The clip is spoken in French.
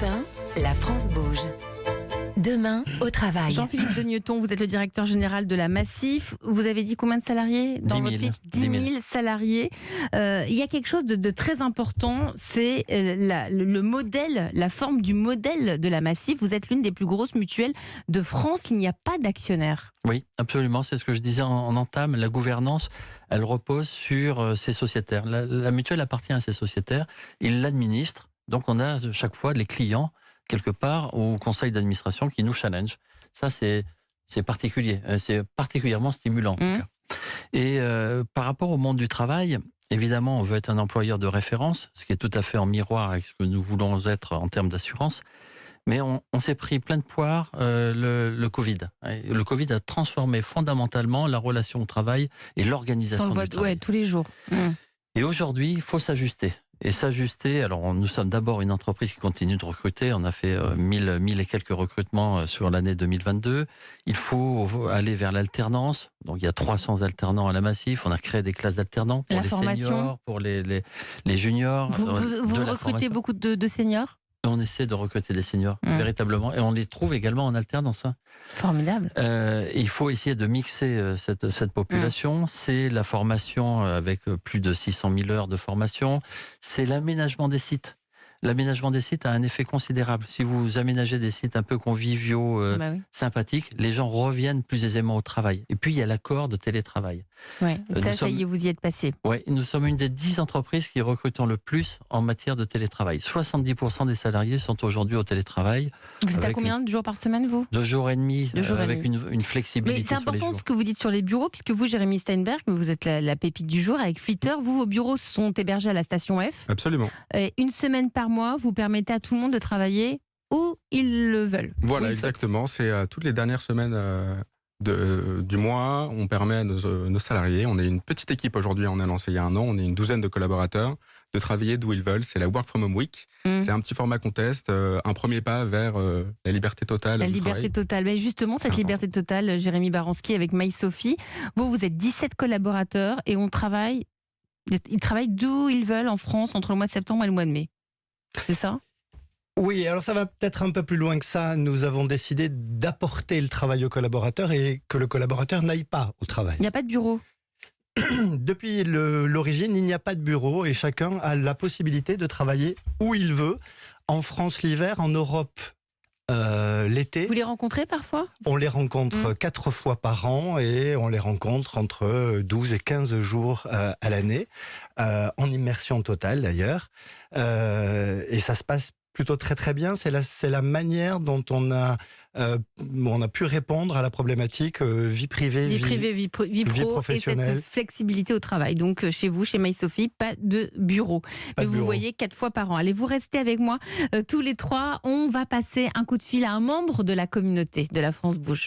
1, la France bouge. Demain, au travail. Jean-Philippe Degneton, vous êtes le directeur général de la Massif. Vous avez dit combien de salariés dans 10 000. votre pitch? 10 000 salariés. Il y a quelque chose de très important, c'est le modèle, la forme du modèle de la Massif. Vous êtes l'une des plus grosses mutuelles de France. Il n'y a pas d'actionnaires. Oui, absolument. C'est ce que je disais en entame. La gouvernance, elle repose sur ses sociétaires. La mutuelle appartient à ses sociétaires. Ils l'administrent. Donc on a chaque fois les clients, quelque part, au conseil d'administration qui nous challenge. Ça, c'est particulier. C'est particulièrement stimulant, en tout cas. Et par rapport au monde du travail, évidemment, on veut être un employeur de référence, ce qui est tout à fait en miroir avec ce que nous voulons être en termes d'assurance. Mais on s'est pris plein de poires le Covid. Le Covid a transformé fondamentalement la relation au travail et l'organisation du travail. Ouais, tous les jours. Et aujourd'hui, il faut s'ajuster. Et s'ajuster, alors nous sommes d'abord une entreprise qui continue de recruter. On a fait 1000 et quelques recrutements sur l'année 2022. Il faut aller vers l'alternance. Donc il y a 300 alternants à la Massif. On a créé des classes d'alternants pour les seniors, pour les juniors. Vous recrutez beaucoup de seniors ? On essaie de recruter des seniors, véritablement. Et on les trouve également en alternance. Formidable. Il faut essayer de mixer cette population. C'est la formation avec plus de 600 000 heures de formation. C'est l'aménagement des sites. L'aménagement des sites a un effet considérable. Si vous aménagez des sites un peu conviviaux, sympathiques, les gens reviennent plus aisément au travail. Et puis, il y a l'accord de télétravail. Ouais, ça y est, vous y êtes passé. Oui, nous sommes une des 10 entreprises qui recrutons le plus en matière de télétravail. 70% des salariés sont aujourd'hui au télétravail. Vous êtes à combien de jours par semaine, vous ? 2 jours et demi, avec une flexibilité. Mais c'est important ce que vous dites sur les bureaux, puisque vous, Jérémy Steinberg, vous êtes la pépite du jour avec Flitter. Vous, vos bureaux sont hébergés à la station F. Absolument. Et une semaine par mois, vous permettez à tout le monde de travailler où ils le veulent. Voilà, exactement. C'est toutes les dernières semaines du mois, on permet à nos salariés, on est une petite équipe aujourd'hui, on a lancé il y a 1 an, on est une douzaine de collaborateurs, de travailler d'où ils veulent. C'est la Work from Home Week. C'est un petit format contest, un premier pas vers la liberté totale. La liberté totale. Mais justement, cette liberté totale, Jérémy Baranski avec MySophie, vous êtes 17 collaborateurs et ils travaillent d'où ils veulent en France entre le mois de septembre et le mois de mai. C'est ça ? Oui, alors ça va peut-être un peu plus loin que ça. Nous avons décidé d'apporter le travail au collaborateur et que le collaborateur n'aille pas au travail. Il n'y a pas de bureau ? Depuis l'origine, il n'y a pas de bureau et chacun a la possibilité de travailler où il veut. En France l'hiver, en Europe l'été. Vous les rencontrez parfois ? On les rencontre 4 fois par an et on les rencontre entre 12 et 15 jours à l'année, en immersion totale d'ailleurs. Et ça se passe plutôt très très bien. C'est la manière dont on a pu répondre à la problématique vie privée, vie pro et cette flexibilité au travail. Donc chez vous, chez MySophie, pas de bureau. Mais vous voyez 4 fois par an. Allez, vous restez avec moi tous les 3. On va passer un coup de fil à un membre de la communauté de la France Bouge.